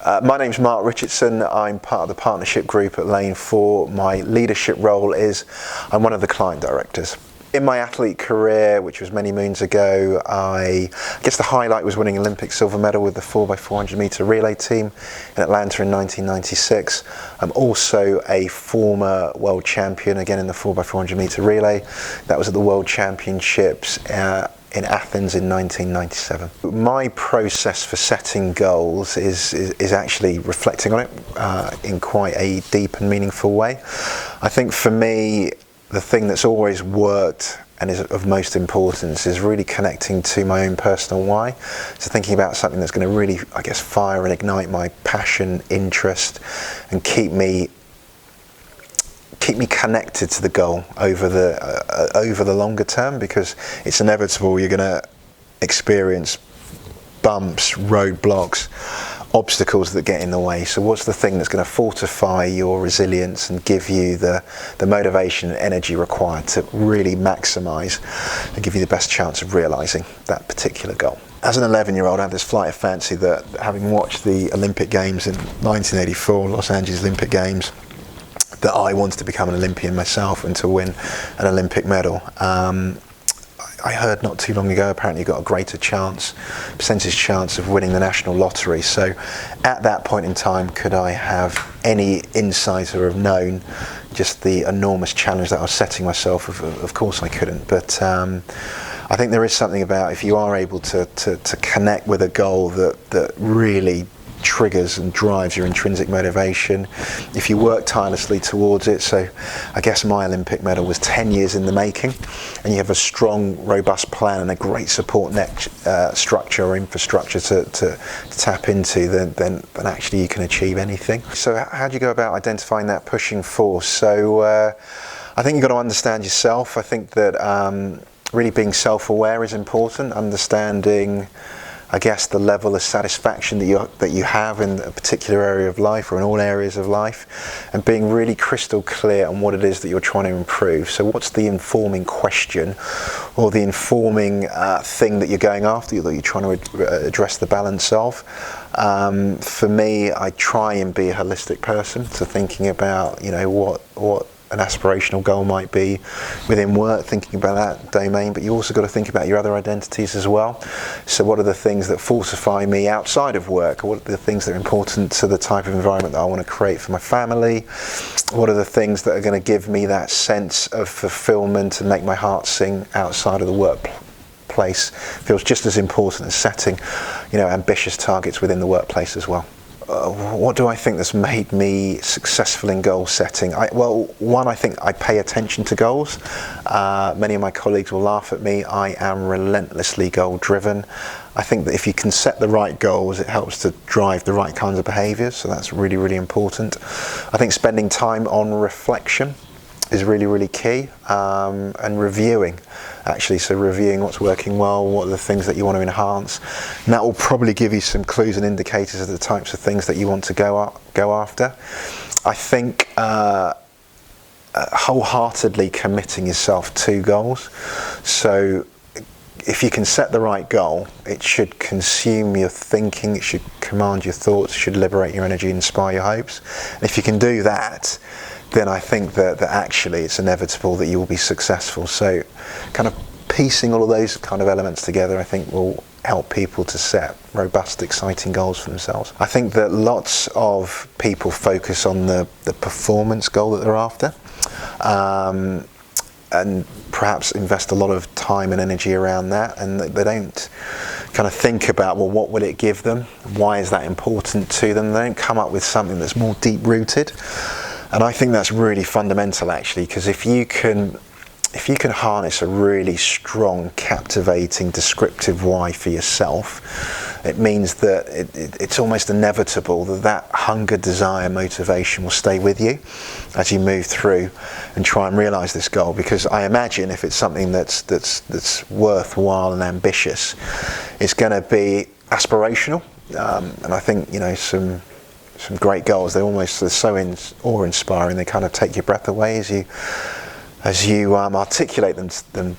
My name's Mark Richardson. I'm part of the partnership group at Lane 4. My leadership role is I'm one of the client directors. In my athlete career, which was many moons ago, I guess the highlight was winning Olympic silver medal with the 4x400m relay team in Atlanta in 1996. I'm also a former world champion, again in the 4x400m relay. That was at the World Championships in Athens in 1997. My process for setting goals is actually reflecting on it in quite a deep and meaningful way. I think for me, the thing that's always worked and is of most importance is really connecting to my own personal why. So thinking about something that's going to really, I guess, fire and ignite my passion, interest, and keep me connected to the goal over the longer term, because it's inevitable you're going to experience bumps, roadblocks, obstacles that get in the way. So what's the thing that's going to fortify your resilience and give you the motivation and energy required to really maximise and give you the best chance of realising that particular goal? As an 11-year-old, I had this flight of fancy that, having watched the Olympic Games in 1984, Los Angeles Olympic Games, that I wanted to become an Olympian myself and to win an Olympic medal. I heard not too long ago, apparently you got a greater percentage chance of winning the national lottery. So at that point in time, could I have any insight or have known just the enormous challenge that I was setting myself? Of course I couldn't. But I think there is something about, if you are able to connect with a goal that really triggers and drives your intrinsic motivation, if you work tirelessly towards it. So I guess my Olympic medal was 10 years in the making, and you have a strong, robust plan and a great support net structure or infrastructure to tap into, then actually you can achieve anything. So how do you go about identifying that pushing force? So I think you've got to understand yourself. I think that really being self-aware is important, understanding, I guess, the level of satisfaction that you have in a particular area of life or in all areas of life, and being really crystal clear on what it is that you're trying to improve. So what's the informing question or the informing thing that you're going after, that you're trying to address the balance of? For me, I try and be a holistic person, so thinking about, what an aspirational goal might be within work, thinking about that domain, but you also got to think about your other identities as well. So what are the things that fortify me outside of work? Or what are the things that are important to the type of environment that I want to create for my family? What are the things that are going to give me that sense of fulfillment and make my heart sing outside of the workplace? Feels just as important as setting, ambitious targets within the workplace as well. What do I think that's made me successful in goal setting? One, I think I pay attention to goals. Many of my colleagues will laugh at me. I am relentlessly goal driven. I think that if you can set the right goals, it helps to drive the right kinds of behaviours, so that's really, really important. I think spending time on reflection is really, really key, and reviewing, actually. So reviewing what's working well, what are the things that you want to enhance, and that will probably give you some clues and indicators of the types of things that you want to go after. I think wholeheartedly committing yourself to goals. So if you can set the right goal, it should consume your thinking, it should command your thoughts, it should liberate your energy, inspire your hopes. And if you can do that, then I think that actually it's inevitable that you will be successful. So kind of piecing all of those kind of elements together, I think, will help people to set robust, exciting goals for themselves. I think that lots of people focus on the performance goal that they're after, and perhaps invest a lot of time and energy around that, and they don't kind of think about, well, what will it give them? Why is that important to them? They don't come up with something that's more deep-rooted. And I think that's really fundamental, actually, because if you can harness a really strong, captivating, descriptive why for yourself, it means that it's almost inevitable that hunger, desire, motivation will stay with you as you move through and try and realise this goal. Because I imagine if it's something that's worthwhile and ambitious, it's going to be aspirational, and I think some great goals, they're so awe-inspiring, they kind of take your breath away as you articulate them.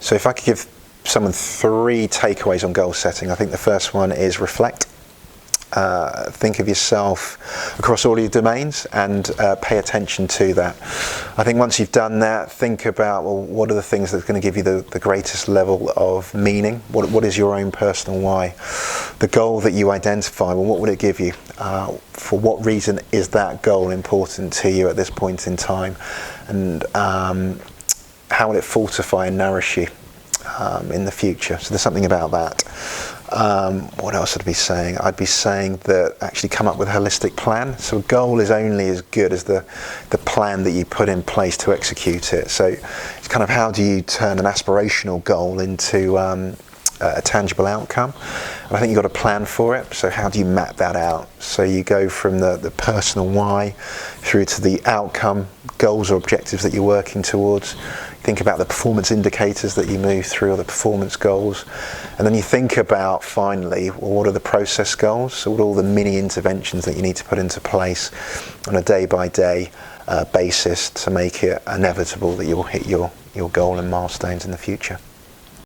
So if I could give someone 3 takeaways on goal setting, I think the first one is reflect. think of yourself across all your domains and pay attention to that. I think once you've done that, think about, well, what are the things that are going to give you the greatest level of meaning? What is your own personal why? The goal that you identify, well, what would it give you? For what reason is that goal important to you at this point in time? And how will it fortify and nourish you in the future? So there's something about that. What else would I be saying? I'd be saying that actually come up with a holistic plan. So a goal is only as good as the plan that you put in place to execute it. So it's kind of, how do you turn an aspirational goal into a tangible outcome? And I think you've got a plan for it. So how do you map that out? So you go from the personal why through to the outcome, goals or objectives that you're working towards. Think about the performance indicators that you move through, or the performance goals. And then you think about, finally, well, what are the process goals? So what are all the mini interventions that you need to put into place on a day-by-day basis to make it inevitable that you'll hit your goal and milestones in the future.